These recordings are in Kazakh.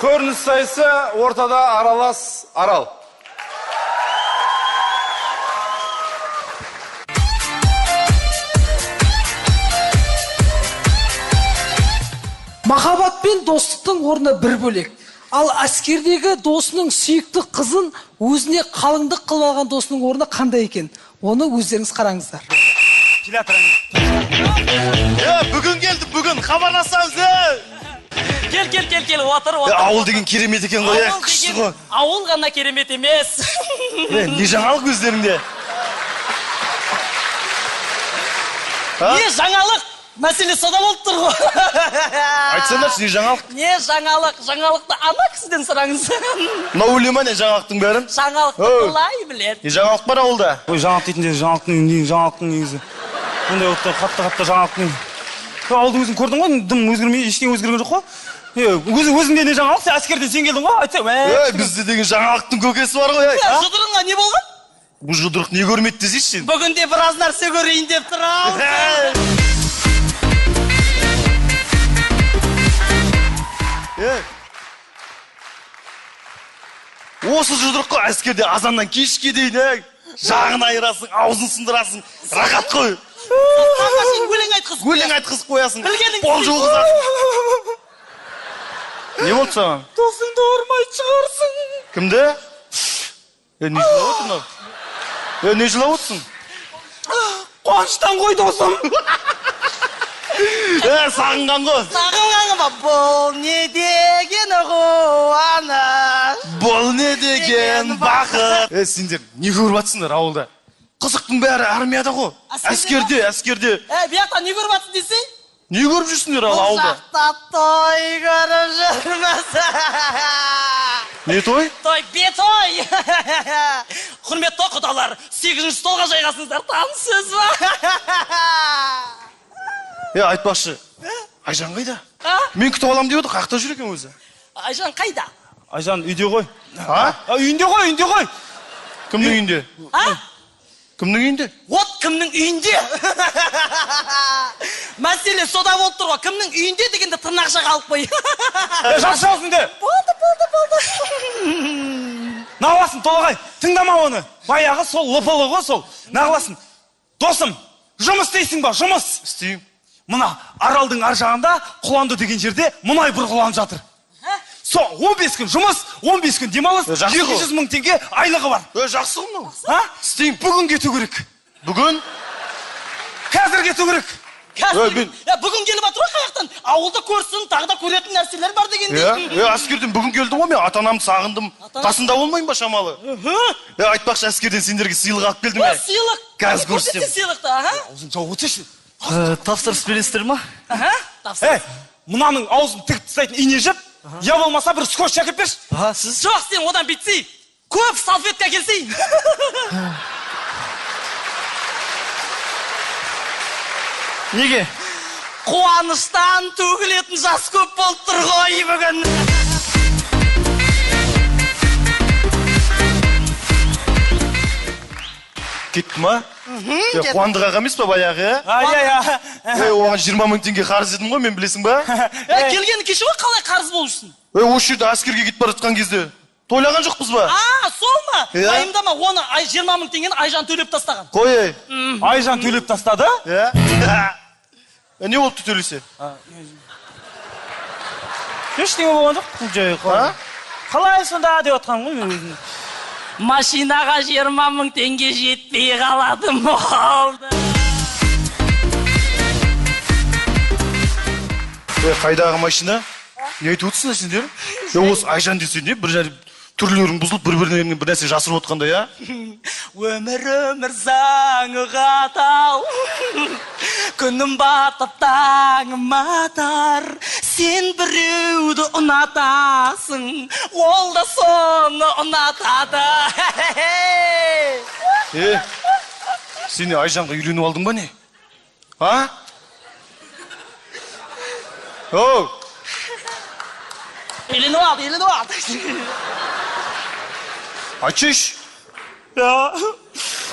Көрініс сайысы ортада аралас арал. Махаббат пен достықтың орны бір бөлек. Ал әскердегі досының сүйікті қызын өзіне қалыңдық қылып алған досының орны қандай екен? Оны өздеріңіз қараңыздар. Бүгін келді, бүгін хабарласамыз. Кел, отыр. Ауыл деген керемет екен ғой, күшті ғой. Ауыл ғана керемет емес. Не жаңалық өздеріңде? Не жаңалық? Мәселе сода болып тұр ғой. Айтсаңдаршы, не жаңалық? Не жаңалық? Жаңалықты ана кісіден сұраңыз. Мына өлема не жаңалықтың бәрін? Жаңалықты былай біледі. Не жаңалық бар ауылда? Ой, жаңалық дейтінде жаңалықтың негізі. Ондай отты қатты жаңалықтың. Ауылдың өзін көрдің ғой, дым өзгермей, ештеңе өзгерген жоқ қой. Өзіңде не жаңалық? Сен әскерден сен келдің ғой, айтсам. Бізде деген жаңалықтың көкесі бар ғой. Жұдырыңа не болған? Бұл жұдырық не көрмеді десейші сен? Бүгінде біраз нәрсе көрейін деп тұр. Осы жұдырыққа әскерде азаннан кешке дейін жағын айырасың, аузын сындырасың, рақат қой. Өлең айтқызып қоясың, пол жуғызасың. Не болды саған? Досыңды ұрмай шығарсың. Кімді? Не жылап отырсың? Не жылап отырсың? Қуаныштан ғой досым. Сағынған ғой. Сағынған ба? Бұл не деген қуаныш? Бұл не деген бақыт? Сендер не көріп жатсыңдар ауылда? Қызықтың бәрі армияда ғой. Әскерде. Бияқта не көріп жатсың десей? Не көріп жүрсіңдер ауылда? Бұл жақта той көріп жүрмесін. Не той? Той, бетой. Құрметті құдалар, 8-ші столға жайғасыңыздар, таныс сөз ба? Айтпақшы, Айжан қайда? Мен күтіп алам деп еді, қақта жүр екен өзі? Айжан қайда? Айжан үйде ғой. Үйінде ғой. Кімнің үйінде? Кімнің үйінде? От кімнің үйінде? Мәселе сода болып тұр ғой, кімнің үйінде дегенде тырнақша қалып қой. Жақсы осынде. Болды. Нағыласын, Толағай, тыңдама оны. Баяғы сол лыпылы ғой сол. Нағыласын. Досым, жұмыс істейсің ба? Жұмыс. Істеймін. Мына аралдың ар жағында Құланды деген жерде мұнай бұрғыланып жатыр. Сол 15 күн жұмыс, 15 күн демалыс, 200 мың теңге айлығы бар. Жақсы ғой мынау. Істеймін. Бүгін кету керек. Бүгін? Қазір кету керек. Бүгін келіп атыр ғой қаяқтан. Ауылда көрсін, тағы да көретін нәрселер бар дегенде. Әскерден бүгін келдім ғой, мен ата-анамды сағындым. Қасында болмайын ба шамалы? Айтпақшы, әскерден сендерге сыйлық алып келдім. Сыйлық? Қазір көрсетем. Сыйлықты, аузын жауып өтсеші. Тапсырыс бересіздер ма? Тапсырыс. Мынаның аузын тігіп тастайтын ине жеп, я болмаса бір скотч әкеп берші. Сіз? Жоқ, сен одан бітсей. Көп салфетка келсей. Неге? Қуаныштан төгілетін жас көп болып тұр ғой бүгін. Кетті ма? Қуандық аға емес па баяғы? Оған 20 мың теңге қарыз едім ғой, мен білесің ба? Келгені кеше ғой, қалай қарыз болушсын? Осы жерде әскерге кетіп бара жатқан кезде тойлаған жоқпыз ба? Сол ма? Айымдама, оны 20 мың теңгені Айжан төлеп тастаған. Қой, Айжан төлеп тастады? Не болыпты төлесе? Ештеңе болған жоқ. Қалай сонда деп отқан ғой мен өзім. Машинаға 20 мың теңге жетпей қалады болды. Қайдағы машина? Не айтып отырсыңдар сендер? Осы Айжан десе не? Бір түрлерің бұзылып, бір-бірінен бір нәрсе жасырып отқандай, а? Өмір заңы қатал, күнім батып таңым атар, сен біреуді ұнатасың, ол да соны ұнатады. Сен Айжанға үйленіп алдың ба не? Үйленіп алды. Айтшайшы.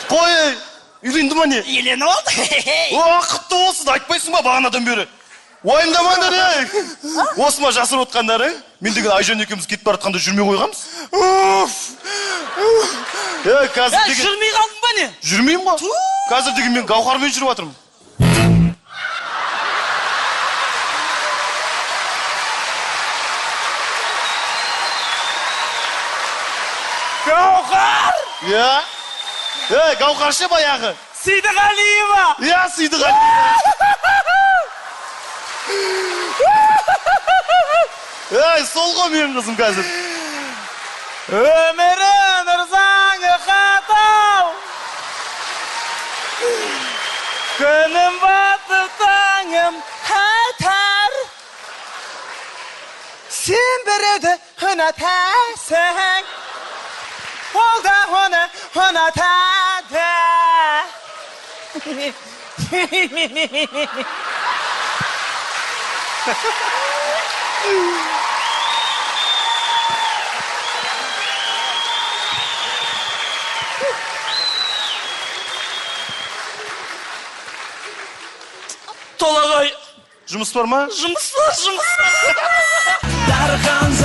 Қой, үйленді ма не? Үйленіп алды. Құтты болсын, айтпайсың ба бағанадан бері? Уайымдамаңдар, осыма жасырып отқандарың. Мен деген Айжан екеуміз кетіп бара жатқанда жүрмей қойғанбыз. Қазір деген... жүрмей қалдың ба не? Жүрмеймін ғой. Қазір деген мен Гаухармен жүріп жатырмын. Гаухар! Иә? Гаухар ше баяғы. Сейдіғалиева! Иә, Сейдіғалиева. Сол ғой менің қызым қазір. Өмірін ұрзаңы қатау, күнім батып таңым қатар. Сен біреуді ұнатасың, ол да оны ұнатады. Толағай, Жұмыс бар ма? жұмыс бар. Дархан